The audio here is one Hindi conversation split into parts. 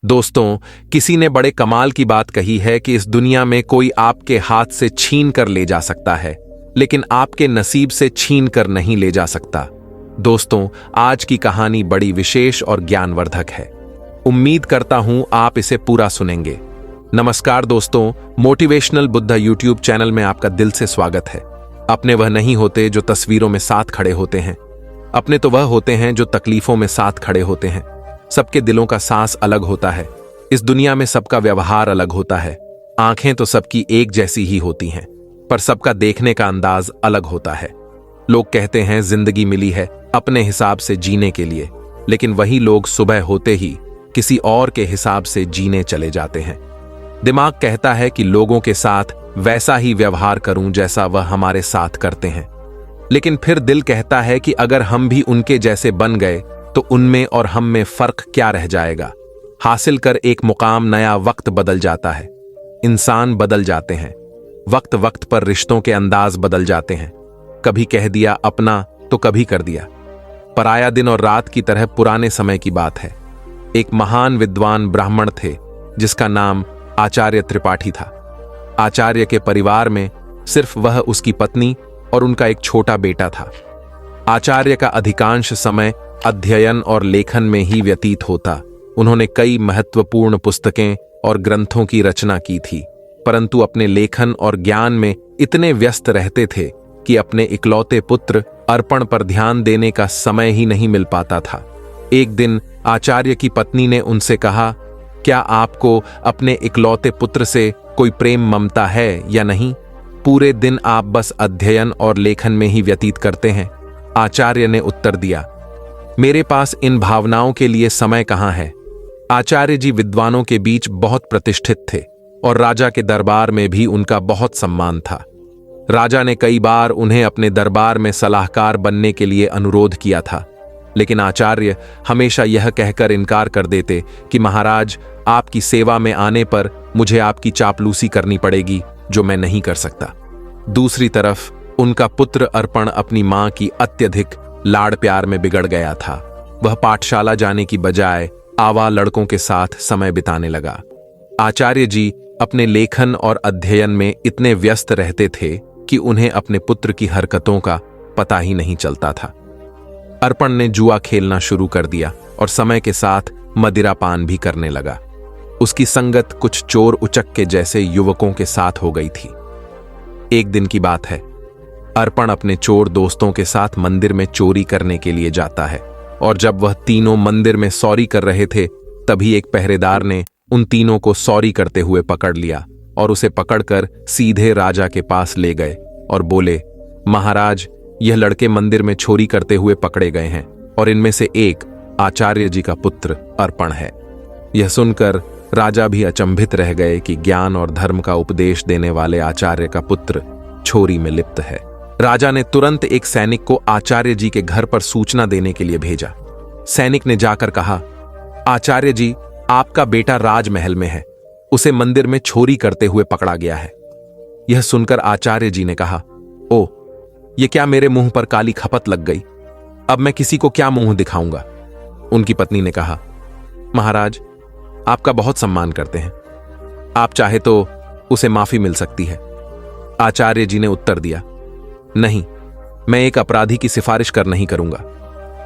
दोस्तों, किसी ने बड़े कमाल की बात कही है कि इस दुनिया में कोई आपके हाथ से छीन कर ले जा सकता है, लेकिन आपके नसीब से छीन कर नहीं ले जा सकता। दोस्तों, आज की कहानी बड़ी विशेष और ज्ञानवर्धक है। उम्मीद करता हूं आप इसे पूरा सुनेंगे। नमस्कार दोस्तों, मोटिवेशनल बुद्धा यूट्यूब चैनल में आपका दिल से स्वागत है। अपने वह नहीं होते जो तस्वीरों में साथ खड़े होते हैं, अपने तो वह होते हैं जो तकलीफों में साथ खड़े होते हैं। सबके दिलों का सांस अलग होता है। इस दुनिया में सबका व्यवहार अलग होता है। आंखें तो सबकी एक जैसी ही होती हैं, पर सबका देखने का अंदाज अलग होता है। लोग कहते हैं जिंदगी मिली है अपने हिसाब से जीने के लिए, लेकिन वही लोग सुबह होते ही किसी और के हिसाब से जीने चले जाते हैं। दिमाग कहता है कि लोगों के साथ वैसा ही व्यवहार करूं जैसा वह हमारे साथ करते हैं, लेकिन फिर दिल कहता है कि अगर हम भी उनके जैसे बन गए तो उनमें और हम में फर्क क्या रह जाएगा। हासिल कर एक मुकाम नया वक्त बदल जाता है, इंसान बदल जाते हैं, वक्त वक्त पर रिश्तों के अंदाज बदल जाते हैं। कभी कह दिया अपना तो कभी कर दिया पराया। दिन और रात की तरह पुराने समय की बात है। एक महान विद्वान ब्राह्मण थे जिसका नाम आचार्य त्रिपाठी था। आचार्य के परिवार में सिर्फ वह, उसकी पत्नी और उनका एक छोटा बेटा था। आचार्य का अधिकांश समय अध्ययन और लेखन में ही व्यतीत होता। उन्होंने कई महत्वपूर्ण पुस्तकें और ग्रंथों की रचना की थी, परंतु अपने लेखन और ज्ञान में इतने व्यस्त रहते थे कि अपने इकलौते पुत्र अर्पण पर ध्यान देने का समय ही नहीं मिल पाता था। एक दिन आचार्य की पत्नी ने उनसे कहा, क्या आपको अपने इकलौते पुत्र से कोई प्रेम ममता है या नहीं? पूरे दिन आप बस अध्ययन और लेखन में ही व्यतीत करते हैं। आचार्य ने उत्तर दिया, मेरे पास इन भावनाओं के लिए समय कहाँ है। आचार्य जी विद्वानों के बीच बहुत प्रतिष्ठित थे और राजा के दरबार में भी उनका बहुत सम्मान था। राजा ने कई बार उन्हें अपने दरबार में सलाहकार बनने के लिए अनुरोध किया था, लेकिन आचार्य हमेशा यह कहकर इनकार कर देते कि महाराज, आपकी सेवा में आने पर मुझे आपकी चापलूसी करनी पड़ेगी, जो मैं नहीं कर सकता। दूसरी तरफ उनका पुत्र अर्पण अपनी मां की अत्यधिक लाड़ प्यार में बिगड़ गया था। वह पाठशाला जाने की बजाय आवा लड़कों के साथ समय बिताने लगा। आचार्य जी अपने लेखन और अध्ययन में इतने व्यस्त रहते थे कि उन्हें अपने पुत्र की हरकतों का पता ही नहीं चलता था। अर्पण ने जुआ खेलना शुरू कर दिया और समय के साथ मदिरापान भी करने लगा। उसकी संगत कुछ चोर उचक्के जैसे युवकों के साथ हो गई थी। एक दिन की बात है, अर्पण अपने चोर दोस्तों के साथ मंदिर में चोरी करने के लिए जाता है, और जब वह तीनों मंदिर में सौरी कर रहे थे, तभी एक पहरेदार ने उन तीनों को सौरी करते हुए पकड़ लिया और उसे पकड़कर सीधे राजा के पास ले गए और बोले, महाराज, यह लड़के मंदिर में चोरी करते हुए पकड़े गए हैं और इनमें से एक आचार्य जी का पुत्र अर्पण है। यह सुनकर राजा भी अचंभित रह गए कि ज्ञान और धर्म का उपदेश देने वाले आचार्य का पुत्र चोरी में लिप्त है। राजा ने तुरंत एक सैनिक को आचार्य जी के घर पर सूचना देने के लिए भेजा। सैनिक ने जाकर कहा, आचार्य जी, आपका बेटा राजमहल में है, उसे मंदिर में चोरी करते हुए पकड़ा गया है। यह सुनकर आचार्य जी ने कहा, ओ, ये क्या मेरे मुंह पर काली खपत लग गई, अब मैं किसी को क्या मुंह दिखाऊंगा। उनकी पत्नी ने कहा, महाराज, आपका बहुत सम्मान करते हैं, आप चाहे तो उसे माफी मिल सकती है। आचार्य जी ने उत्तर दिया, नहीं, मैं एक अपराधी की सिफारिश कर नहीं करूंगा,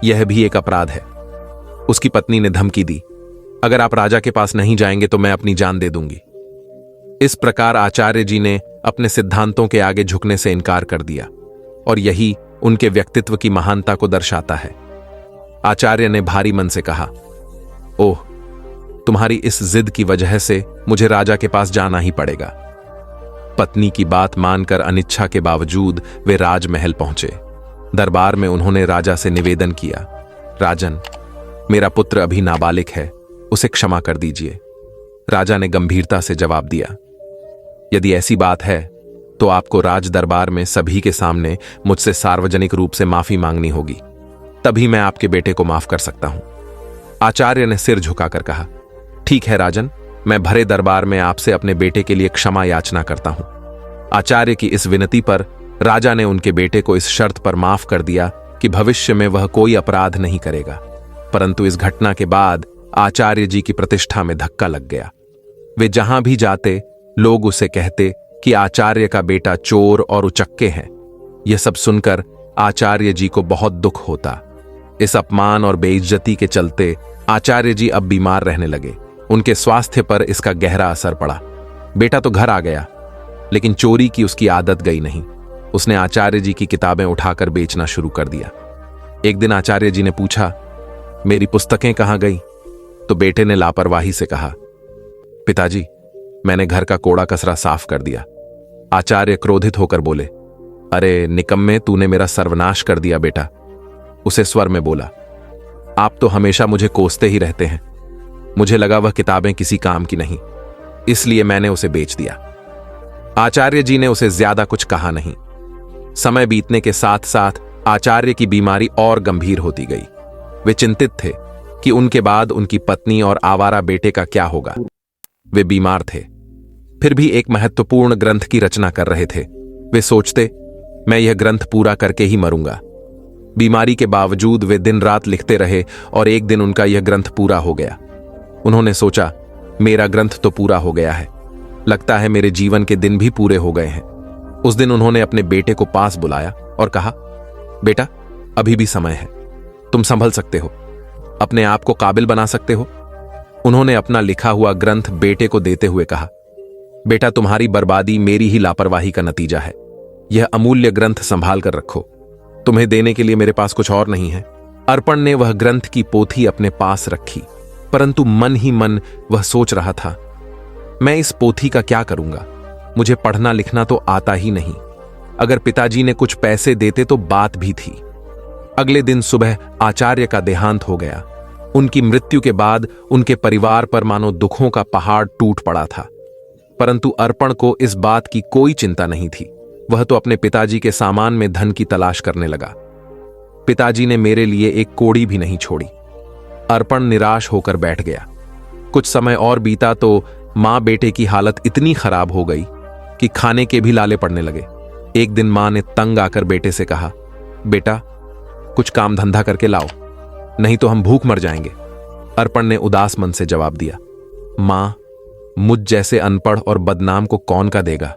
यह भी एक अपराध है। उसकी पत्नी ने धमकी दी, अगर आप राजा के पास नहीं जाएंगे तो मैं अपनी जान दे दूंगी। इस प्रकार आचार्य जी ने अपने सिद्धांतों के आगे झुकने से इनकार कर दिया, और यही उनके व्यक्तित्व की महानता को दर्शाता है। आचार्य ने भारी मन से कहा, ओह, तुम्हारी इस जिद की वजह से मुझे राजा के पास जाना ही पड़ेगा। पत्नी की बात मानकर अनिच्छा के बावजूद वे राजमहल पहुंचे। दरबार में उन्होंने राजा से निवेदन किया, राजन, मेरा पुत्र अभी नाबालिग है, उसे क्षमा कर दीजिए। राजा ने गंभीरता से जवाब दिया, यदि ऐसी बात है तो आपको राज दरबार में सभी के सामने मुझसे सार्वजनिक रूप से माफी मांगनी होगी, तभी मैं आपके बेटे को माफ कर सकता हूं। आचार्य ने सिर झुकाकर कहा, ठीक है राजन, मैं भरे दरबार में आपसे अपने बेटे के लिए क्षमा याचना करता हूं। आचार्य की इस विनती पर राजा ने उनके बेटे को इस शर्त पर माफ कर दिया कि भविष्य में वह कोई अपराध नहीं करेगा। परंतु इस घटना के बाद आचार्य जी की प्रतिष्ठा में धक्का लग गया। वे जहां भी जाते लोग उसे कहते कि आचार्य का बेटा चोर और उचक्के हैं। यह सब सुनकर आचार्य जी को बहुत दुख होता। इस अपमान और बेइज्जती के चलते आचार्य जी अब बीमार रहने लगे। उनके स्वास्थ्य पर इसका गहरा असर पड़ा। बेटा तो घर आ गया, लेकिन चोरी की उसकी आदत गई नहीं। उसने आचार्य जी की किताबें उठाकर बेचना शुरू कर दिया। एक दिन आचार्य जी ने पूछा, मेरी पुस्तकें कहां गई? तो बेटे ने लापरवाही से कहा, पिताजी, मैंने घर का कोड़ा कचरा साफ कर दिया। आचार्य क्रोधित होकर बोले, अरे निकम्मे, तूने मेरा सर्वनाश कर दिया बेटा। उसे स्वर में बोला, आप तो हमेशा मुझे कोसते ही रहते हैं। मुझे लगा वह किताबें किसी काम की नहीं, इसलिए मैंने उसे बेच दिया। आचार्य जी ने उसे ज्यादा कुछ कहा नहीं। समय बीतने के साथ साथ आचार्य की बीमारी और गंभीर होती गई। वे चिंतित थे कि उनके बाद उनकी पत्नी और आवारा बेटे का क्या होगा। वे बीमार थे, फिर भी एक महत्वपूर्ण ग्रंथ की रचना कर रहे थे। वे सोचते, मैं यह ग्रंथ पूरा करके ही मरूंगा। बीमारी के बावजूद वे दिन रात लिखते रहे और एक दिन उनका यह ग्रंथ पूरा हो गया। उन्होंने सोचा, मेरा ग्रंथ तो पूरा हो गया है, लगता है मेरे जीवन के दिन भी पूरे हो गए हैं। उस दिन उन्होंने अपने बेटे को पास बुलाया और कहा, बेटा, अभी भी समय है, तुम संभल सकते हो, अपने आप को काबिल बना सकते हो। उन्होंने अपना लिखा हुआ ग्रंथ बेटे को देते हुए कहा, बेटा, तुम्हारी बर्बादी मेरी ही लापरवाही का नतीजा है। यह अमूल्य ग्रंथ संभाल कर रखो, तुम्हें देने के लिए मेरे पास कुछ और नहीं है। अर्पण ने वह ग्रंथ की पोथी अपने पास रखी, परंतु मन ही मन वह सोच रहा था, मैं इस पोथी का क्या करूंगा? मुझे पढ़ना लिखना तो आता ही नहीं। अगर पिताजी ने कुछ पैसे देते तो बात भी थी। अगले दिन सुबह आचार्य का देहांत हो गया। उनकी मृत्यु के बाद उनके परिवार पर मानो दुखों का पहाड़ टूट पड़ा था, परंतु अर्पण को इस बात की कोई चिंता नहीं थी। वह तो अपने पिताजी के सामान में धन की तलाश करने लगा। पिताजी ने मेरे लिए एक कोड़ी भी नहीं छोड़ी। अर्पण निराश होकर बैठ गया। कुछ समय और बीता तो मां बेटे की हालत इतनी खराब हो गई कि खाने के भी लाले पड़ने लगे। एक दिन मां ने तंग आकर बेटे से कहा, बेटा, कुछ काम धंधा करके लाओ, नहीं तो हम भूख मर जाएंगे। अर्पण ने उदास मन से जवाब दिया, मां, मुझ जैसे अनपढ़ और बदनाम को कौन का देगा?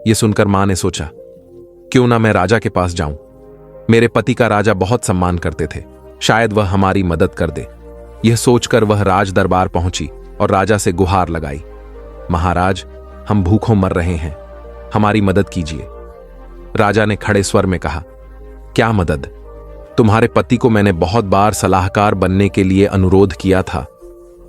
यह सुनकर मां ने सोचा, क्यों ना मैं राजा के पास जाऊं। मेरे पति का राजा बहुत सम्मान करते थे, शायद वह हमारी मदद कर दे। यह सोचकर वह राज दरबार पहुंची और राजा से गुहार लगाई, महाराज, हम भूखों मर रहे हैं, हमारी मदद कीजिए। राजा ने खड़े स्वर में कहा, क्या मदद? तुम्हारे पति को मैंने बहुत बार सलाहकार बनने के लिए अनुरोध किया था,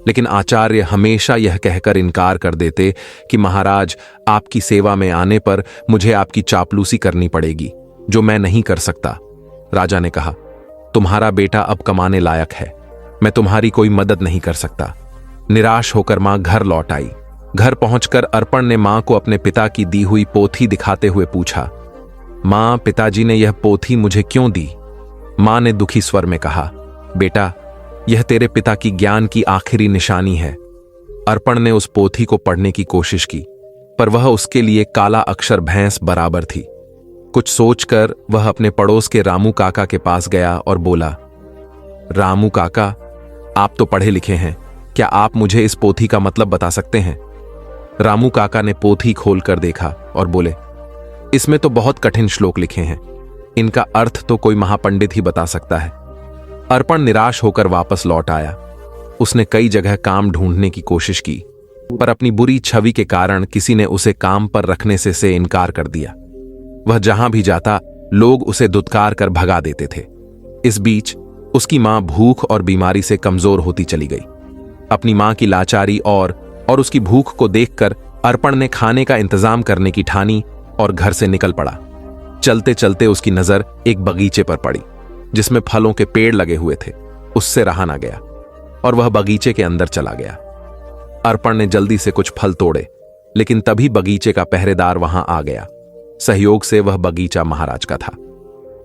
लेकिन आचार्य हमेशा यह कहकर इनकार कर देते कि महाराज, आपकी सेवा में आने पर मुझे आपकी चापलूसी करनी पड़ेगी, जो मैं नहीं कर सकता। राजा ने कहा, तुम्हारा बेटा अब कमाने लायक है, मैं तुम्हारी कोई मदद नहीं कर सकता। निराश होकर मां घर लौट आई। घर पहुंचकर अर्पण ने मां को अपने पिता की दी हुई पोथी दिखाते हुए पूछा, मां, पिताजी ने यह पोथी मुझे क्यों दी? मां ने दुखी स्वर में कहा, बेटा, यह तेरे पिता की ज्ञान की आखिरी निशानी है। अर्पण ने उस पोथी को पढ़ने की कोशिश की, पर वह उसके लिए काला अक्षर भैंस बराबर थी। कुछ सोचकर वह अपने पड़ोस के रामू काका के पास गया और बोला, रामू काका, आप तो पढ़े लिखे हैं, क्या आप मुझे इस पोथी का मतलब बता सकते हैं? रामू काका ने पोथी खोलकर देखा और बोले, इसमें तो बहुत कठिन श्लोक लिखे हैं, इनका अर्थ तो कोई महापंडित ही बता सकता है। अर्पण निराश होकर वापस लौट आया। उसने कई जगह काम ढूंढने की कोशिश की, पर अपनी बुरी छवि के कारण किसी ने उसे काम पर रखने से इनकार कर दिया। वह जहां भी जाता लोग उसे दुत्कार कर भगा देते थे। इस बीच उसकी मां भूख और बीमारी से कमजोर होती चली गई। अपनी मां की लाचारी और उसकी भूख को देखकर अर्पण ने खाने का इंतजाम करने की ठानी और घर से निकल पड़ा। चलते चलते उसकी नजर एक बगीचे पर पड़ी जिसमें फलों के पेड़ लगे हुए थे। उससे रहा ना गया और वह बगीचे के अंदर चला गया। अर्पण ने जल्दी से कुछ फल तोड़े, लेकिन तभी बगीचे का पहरेदार वहां आ गया। सहयोग से वह बगीचा महाराज का था।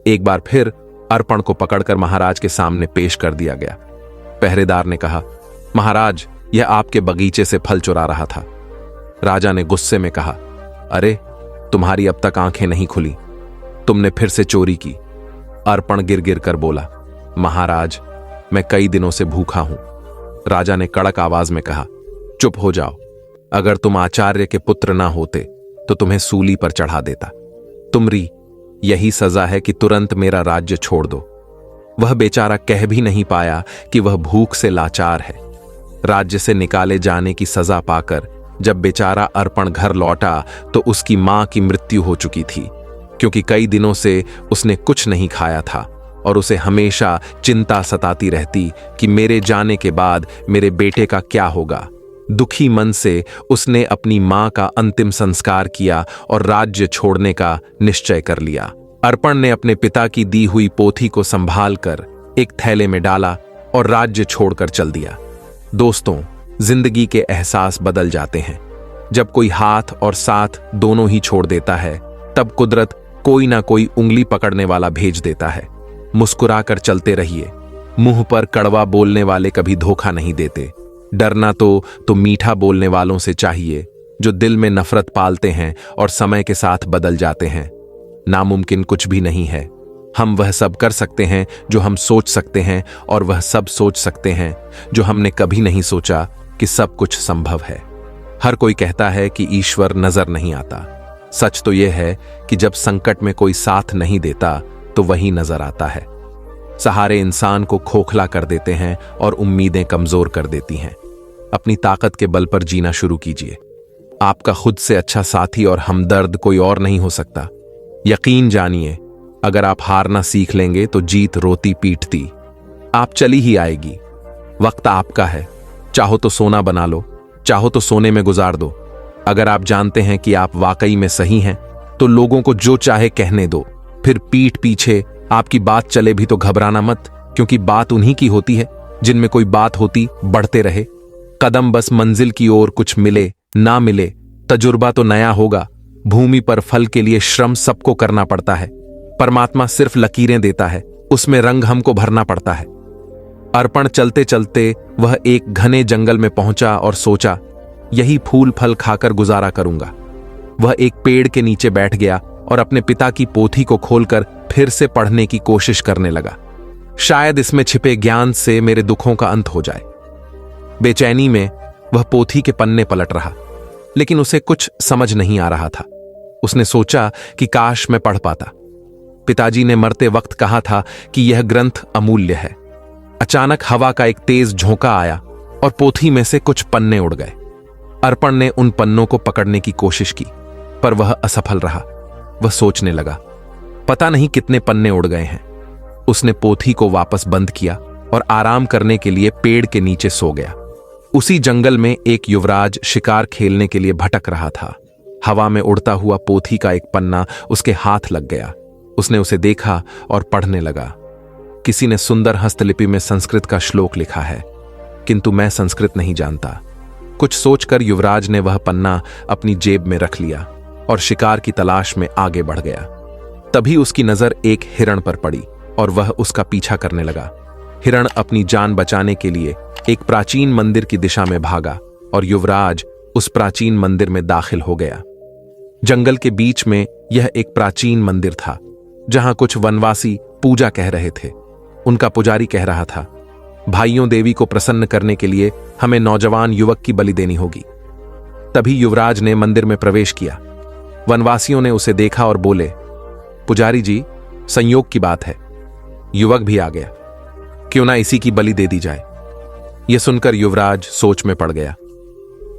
एक बार फिर अर्पण को पकड़कर महाराज के सामने पेश कर दिया गया। पहरेदार ने कहा, महाराज, यह आपके बगीचे से फल चुरा रहा था। राजा ने गुस्से में कहा, अरे, तुम्हारी अब तक आंखें नहीं खुली, तुमने फिर से चोरी की। अर्पण गिर गिर कर बोला, महाराज, मैं कई दिनों से भूखा हूं, राजा ने कड़क आवाज में कहा, चुप हो जाओ। अगर तुम आचार्य के पुत्र ना होते तो तुम्हें सूली पर चढ़ा देता। तुमरी यही सजा है कि तुरंत मेरा राज्य छोड़ दो। वह बेचारा कह भी नहीं पाया कि वह भूख से लाचार है। राज्य से निकाले जाने की सजा पाकर जब बेचारा अर्पण घर लौटा तो उसकी मां की मृत्यु हो चुकी थी, क्योंकि कई दिनों से उसने कुछ नहीं खाया था और उसे हमेशा चिंता सताती रहती कि मेरे जाने के बाद मेरे बेटे का क्या होगा। दुखी मन से उसने अपनी मां का अंतिम संस्कार किया और राज्य छोड़ने का निश्चय कर लिया। अर्पण ने अपने पिता की दी हुई पोथी को संभाल कर एक थैले में डाला और राज्य छोड़कर चल दिया। दोस्तों, जिंदगी के एहसास बदल जाते हैं। जब कोई हाथ और साथ दोनों ही छोड़ देता है, तब कुदरत कोई ना कोई उंगली पकड़ने वाला भेज देता है। मुस्कुराकर चलते रहिए। मुंह पर कड़वा बोलने वाले कभी धोखा नहीं देते। डरना तो मीठा बोलने वालों से चाहिए, जो दिल में नफरत पालते हैं और समय के साथ बदल जाते हैं। नामुमकिन कुछ भी नहीं है। हम वह सब कर सकते हैं जो हम सोच सकते हैं, और वह सब सोच सकते हैं जो हमने कभी नहीं सोचा कि सब कुछ संभव है। हर कोई कहता है कि ईश्वर नजर नहीं आता। सच तो यह है कि जब संकट में कोई साथ नहीं देता तो वही नजर आता है। सहारे इंसान को खोखला कर देते हैं और उम्मीदें कमजोर कर देती हैं। अपनी ताकत के बल पर जीना शुरू कीजिए। आपका खुद से अच्छा साथी और हमदर्द कोई और नहीं हो सकता। यकीन जानिए, अगर आप हारना सीख लेंगे तो जीत रोती पीटती आप चली ही आएगी। वक्त आपका है। चाहो तो सोना बना लो, चाहो तो सोने में गुजार दो। अगर आप जानते हैं कि आप वाकई में सही हैं, तो लोगों को जो चाहे कहने दो। फिर पीठ पीछे आपकी बात चले भी तो घबराना मत, क्योंकि बात उन्हीं की होती है जिनमें कोई बात होती। बढ़ते रहे कदम, बस मंजिल की ओर। कुछ मिले ना मिले, तजुर्बा तो नया होगा। भूमि पर फल के लिए श्रम सबको करना पड़ता है। परमात्मा सिर्फ लकीरें देता है, उसमें रंग हमको भरना पड़ता है। अर्पण चलते चलते वह एक घने जंगल में पहुंचा और सोचा, यही फूल फल खाकर गुजारा करूंगा। वह एक पेड़ के नीचे बैठ गया और अपने पिता की पोथी को खोलकर फिर से पढ़ने की कोशिश करने लगा। शायद इसमें छिपे ज्ञान से मेरे दुखों का अंत हो जाए। बेचैनी में वह पोथी के पन्ने पलट रहा, लेकिन उसे कुछ समझ नहीं आ रहा था। उसने सोचा कि काश मैं पढ़ पाता। पिताजी ने मरते वक्त कहा था कि यह ग्रंथ अमूल्य है। अचानक हवा का एक तेज झोंका आया और पोथी में से कुछ पन्ने उड़ गए। अर्पण ने उन पन्नों को पकड़ने की कोशिश की, पर वह असफल रहा। वह सोचने लगा, पता नहीं कितने पन्ने उड़ गए हैं। उसने पोथी को वापस बंद किया और आराम करने के लिए पेड़ के नीचे सो गया। उसी जंगल में एक युवराज शिकार खेलने के लिए भटक रहा था। हवा में उड़ता हुआ पोथी का एक पन्ना उसके हाथ लग गया। उसने उसे देखा और पढ़ने लगा। किसी ने सुंदर हस्तलिपि में संस्कृत का श्लोक लिखा है, किंतु मैं संस्कृत नहीं जानता। कुछ सोचकर युवराज ने वह पन्ना अपनी जेब में रख लिया और शिकार की तलाश में आगे बढ़ गया। तभी उसकी नजर एक हिरण पर पड़ी और वह उसका पीछा करने लगा। हिरण अपनी जान बचाने के लिए एक प्राचीन मंदिर की दिशा में भागा और युवराज उस प्राचीन मंदिर में दाखिल हो गया। जंगल के बीच में यह एक प्राचीन मंदिर था, जहां कुछ वनवासी पूजा कह रहे थे। उनका पुजारी कह रहा था, भाइयों, देवी को प्रसन्न करने के लिए हमें नौजवान युवक की बलि देनी होगी। तभी युवराज ने मंदिर में प्रवेश किया। वनवासियों ने उसे देखा और बोले, पुजारी जी, संयोग की बात है। युवक भी आ गया, क्यों ना इसी की बलि दे दी जाए। यह सुनकर युवराज सोच में पड़ गया।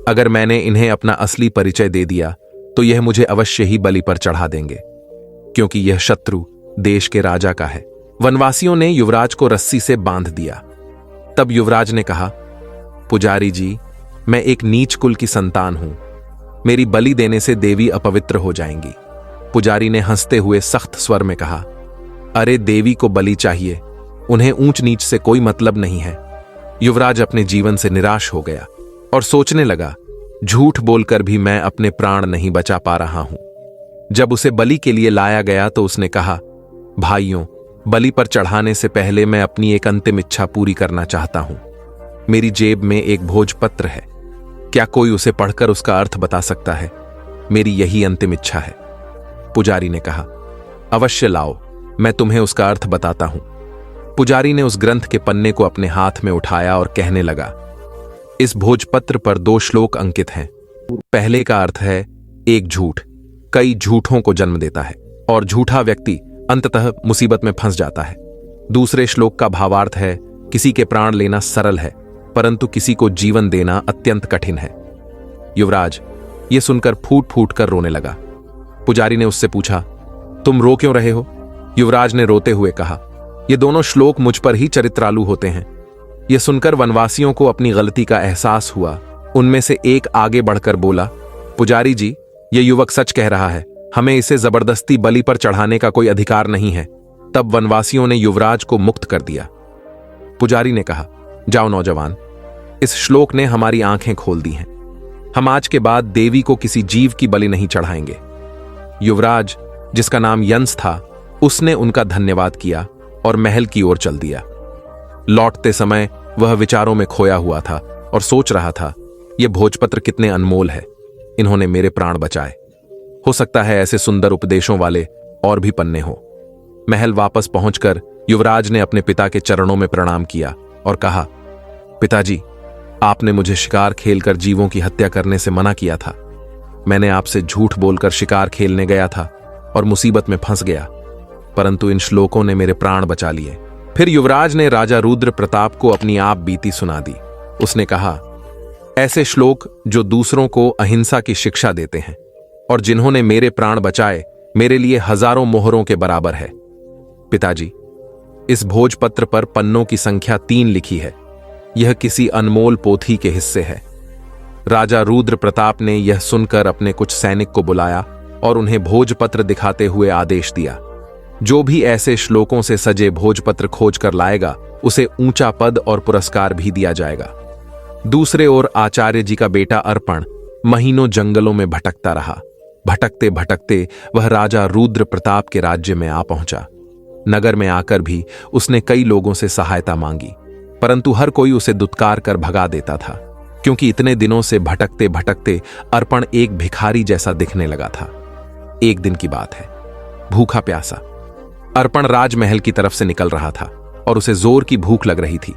अगर मैंने इन्हें अपना असली परिचय दे दिया तो यह मुझे अवश्य ही बलि पर चढ़ा देंगे, क्योंकि यह शत्रु देश के राजा का है। वनवासियों ने युवराज को रस्सी से बांध दिया। तब युवराज ने कहा, पुजारी जी, मैं एक नीच कुल की संतान हूं। मेरी बलि देने से देवी अपवित्र हो जाएंगी। पुजारी ने हंसते हुए सख्त स्वर में कहा, अरे, देवी को बलि चाहिए, उन्हें ऊंच नीच से कोई मतलब नहीं है। युवराज अपने जीवन से निराश हो गया और सोचने लगा, झूठ बोलकर भी मैं अपने प्राण नहीं बचा पा रहा हूं। जब उसे बलि के लिए लाया गया तो उसने कहा, भाइयों, बलि पर चढ़ाने से पहले मैं अपनी एक अंतिम इच्छा पूरी करना चाहता हूं। मेरी जेब में एक भोजपत्र है। क्या कोई उसे पढ़कर उसका अर्थ बता सकता है? मेरी यही अंतिम इच्छा है। पुजारी ने कहा, अवश्य लाओ, मैं तुम्हें उसका अर्थ बताता हूं। पुजारी ने उस ग्रंथ के पन्ने को अपने हाथ में उठाया और कहने लगा, इस भोजपत्र पर 2 श्लोक अंकित हैं। पहले का अर्थ है एक झूठ कई झूठों को जन्म देता है और झूठा व्यक्ति अंततः मुसीबत में फंस जाता है। दूसरे श्लोक का भावार्थ है किसी के प्राण लेना सरल है परंतु किसी को जीवन देना अत्यंत कठिन है। युवराज यह सुनकर फूट फूट कर रोने लगा। पुजारी ने उससे पूछा, तुम रो क्यों रहे हो? युवराज ने रोते हुए कहा, ये दोनों श्लोक मुझ पर ही चरित्रालु होते हैं। यह सुनकर वनवासियों को अपनी गलती का एहसास हुआ। उनमें से एक आगे बढ़कर बोला, पुजारी जी, यह युवक सच कह रहा है, हमें इसे जबरदस्ती बलि पर चढ़ाने का कोई अधिकार नहीं है। तब वनवासियों ने युवराज को मुक्त कर दिया। पुजारी ने कहा, जाओ नौजवान, इस श्लोक ने हमारी आंखें खोल दी हैं। हम आज के बाद देवी को किसी जीव की बलि नहीं चढ़ाएंगे। युवराज, जिसका नाम यंस था, उसने उनका धन्यवाद किया और महल की ओर चल दिया। लौटते समय वह विचारों में खोया हुआ था और सोच रहा था, यह भोजपत्र कितने अनमोल है, इन्होंने मेरे प्राण बचाए। हो सकता है ऐसे सुंदर उपदेशों वाले और भी पन्ने हो। महल वापस पहुंचकर युवराज ने अपने पिता के चरणों में प्रणाम किया और कहा, पिताजी, आपने मुझे शिकार खेलकर जीवों की हत्या करने से मना किया था। मैंने आपसे झूठ बोलकर शिकार खेलने गया था और मुसीबत में फंस गया, परंतु इन श्लोकों ने मेरे प्राण बचा लिए। फिर युवराज ने राजा रुद्र प्रताप को अपनी आप बीती सुना दी। उसने कहा, ऐसे श्लोक जो दूसरों को अहिंसा की शिक्षा देते हैं और जिन्होंने मेरे प्राण बचाए, मेरे लिए हजारों मोहरों के बराबर है। पिताजी, इस भोजपत्र पर पन्नों की संख्या 3 लिखी है। यह किसी अनमोल पोथी के हिस्से है। राजा रुद्र प्रताप ने यह सुनकर अपने कुछ सैनिक को बुलाया और उन्हें भोजपत्र दिखाते हुए आदेश दिया, जो भी ऐसे श्लोकों से सजे भोजपत्र खोज कर लाएगा, उसे ऊंचा पद और पुरस्कार भी दिया जाएगा। दूसरे ओर आचार्य जी का बेटा अर्पण महीनों जंगलों में भटकता रहा। भटकते भटकते वह राजा रुद्र प्रताप के राज्य में आ पहुंचा। नगर में आकर भी उसने कई लोगों से सहायता मांगी, परंतु हर कोई उसे दुत्कार कर भगा देता था, क्योंकि इतने दिनों से भटकते भटकते अर्पण एक भिखारी जैसा दिखने लगा था। एक दिन की बात है, भूखा प्यासा अर्पण राजमहल की तरफ से निकल रहा था और उसे जोर की भूख लग रही थी।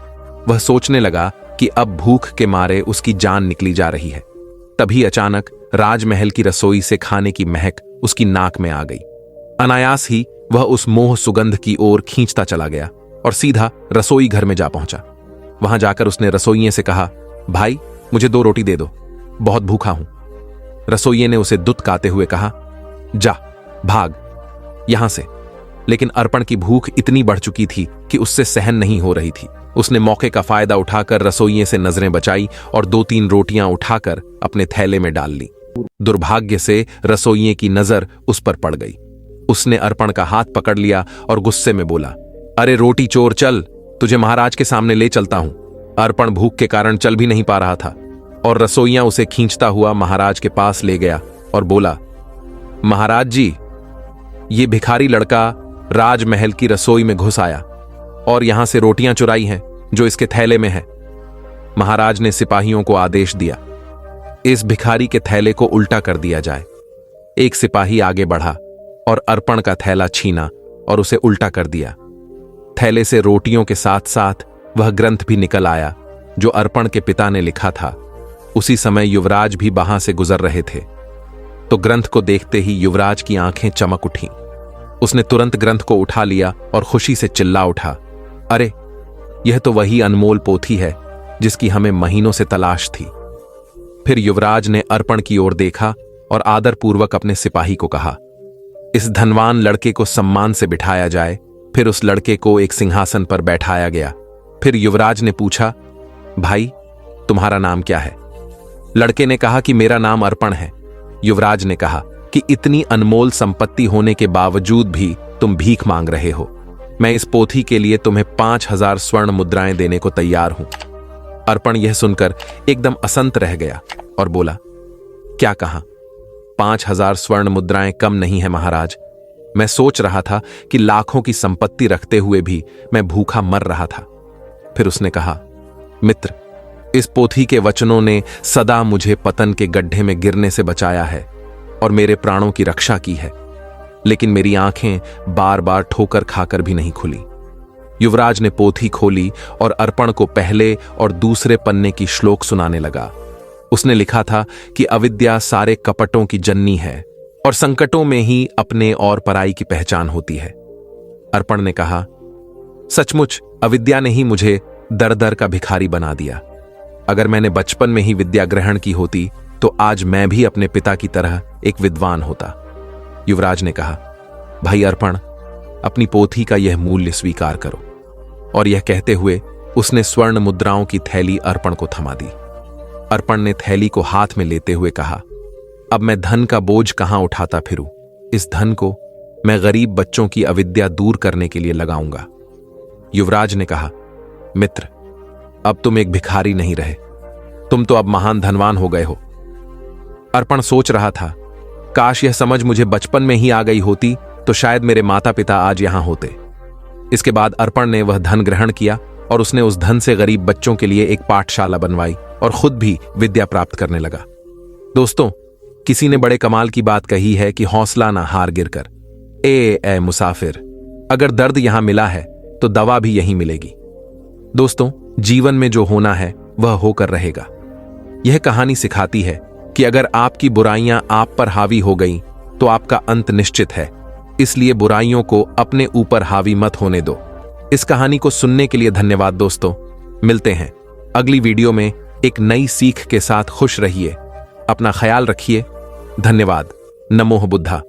वह सोचने लगा कि अब भूख के मारे उसकी जान निकली जा रही है। तभी अचानक राजमहल की रसोई से खाने की महक उसकी नाक में आ गई। अनायास ही वह उस मोह सुगंध की ओर खींचता चला गया और सीधा रसोई घर में जा पहुंचा। वहां जाकर उसने रसोइये से कहा, भाई, मुझे 2 रोटी दे दो, बहुत भूखा हूं। रसोइये ने उसे दुत्कारते हुए कहा, जा, भाग यहां से। लेकिन अर्पण की भूख इतनी बढ़ चुकी थी कि उससे सहन नहीं हो रही थी। उसने मौके का फायदा उठाकर रसोइये से नजरें बचाई और 2-3 रोटियां उठाकर अपने थैले में डाल ली। दुर्भाग्य से रसोइये की नजर उस पर पड़ गई। उसने अर्पण का हाथ पकड़ लिया और गुस्से में बोला, अरे रोटी चोर, चल, तुझे महाराज के सामने ले चलता हूं। अर्पण भूख के कारण चल भी नहीं पा रहा था और रसोइया उसे खींचता हुआ महाराज के पास ले गया और बोला, महाराज जी, ये भिखारी लड़का राजमहल की रसोई में घुस आया और यहां से रोटियां चुराई हैं जो इसके थैले में है। महाराज ने सिपाहियों को आदेश दिया, इस भिखारी के थैले को उल्टा कर दिया जाए। एक सिपाही आगे बढ़ा और अर्पण का थैला छीना और उसे उल्टा कर दिया। थैले से रोटियों के साथ साथ वह ग्रंथ भी निकल आया जो अर्पण के पिता ने लिखा था। उसी समय युवराज भी वहां से गुजर रहे थे, तो ग्रंथ को देखते ही युवराज की आंखें चमक उठीं। उसने तुरंत ग्रंथ को उठा लिया और खुशी से चिल्ला उठा, अरे, यह तो वही अनमोल पोथी है जिसकी हमें महीनों से तलाश थी। फिर युवराज ने अर्पण की ओर देखा और आदरपूर्वक अपने सिपाही को कहा, इस धनवान लड़के को सम्मान से बिठाया जाए। फिर उस लड़के को एक सिंहासन पर बैठाया गया। फिर युवराज ने पूछा, भाई, तुम्हारा नाम क्या है? लड़के ने कहा कि मेरा नाम अर्पण है। युवराज ने कहा कि इतनी अनमोल संपत्ति होने के बावजूद भी तुम भीख मांग रहे हो। मैं इस पोथी के लिए तुम्हें 5000 स्वर्ण मुद्राएं देने को तैयार हूं। अर्पण यह सुनकर एकदम असंत रह गया और बोला, क्या कहा? 5000 स्वर्ण मुद्राएं कम नहीं है महाराज। मैं सोच रहा था कि लाखों की संपत्ति रखते हुए भी मैं भूखा मर रहा था। फिर उसने कहा, मित्र, इस पोथी के वचनों ने सदा मुझे पतन के गड्ढे में गिरने से बचाया है और मेरे प्राणों की रक्षा की है, लेकिन मेरी आंखें बार बार ठोकर खाकर भी नहीं खुली। युवराज ने पोथी खोली और अर्पण को पहले और दूसरे पन्ने की श्लोक सुनाने लगा। उसने लिखा था कि अविद्या सारे कपटों की जननी है और संकटों में ही अपने और पराई की पहचान होती है। अर्पण ने कहा, सचमुच अविद्या ने ही मुझे दर दर का भिखारी बना दिया। अगर मैंने बचपन में ही विद्या ग्रहण की होती तो आज मैं भी अपने पिता की तरह एक विद्वान होता। युवराज ने कहा, भाई अर्पण, अपनी पोथी का यह मूल्य स्वीकार करो। और यह कहते हुए उसने स्वर्ण मुद्राओं की थैली अर्पण को थमा दी। अर्पण ने थैली को हाथ में लेते हुए कहा, अब मैं धन का बोझ कहां उठाता फिरूं। इस धन को मैं गरीब बच्चों की अविद्या दूर करने के लिए लगाऊंगा। युवराज ने कहा, मित्र, अब तुम एक भिखारी नहीं रहे, तुम तो अब महान धनवान हो गए हो। अर्पण सोच रहा था, काश यह समझ मुझे बचपन में ही आ गई होती तो शायद मेरे माता पिता आज यहां होते। इसके बाद अर्पण ने वह धन ग्रहण किया और उसने उस धन से गरीब बच्चों के लिए एक पाठशाला बनवाई और खुद भी विद्या प्राप्त करने लगा। दोस्तों, किसी ने बड़े कमाल की बात कही है कि हौसला ना हार गिरकर। ए मुसाफिर, अगर दर्द यहां मिला है तो दवा भी यहीं मिलेगी। दोस्तों, जीवन में जो होना है वह होकर रहेगा। यह कहानी सिखाती है कि अगर आपकी बुराइयां आप पर हावी हो गईं तो आपका अंत निश्चित है। इसलिए बुराइयों को अपने ऊपर हावी मत होने दो। इस कहानी को सुनने के लिए धन्यवाद दोस्तों। मिलते हैं अगली वीडियो में एक नई सीख के साथ। खुश रहिए, अपना ख्याल रखिए। धन्यवाद। नमो बुद्धा।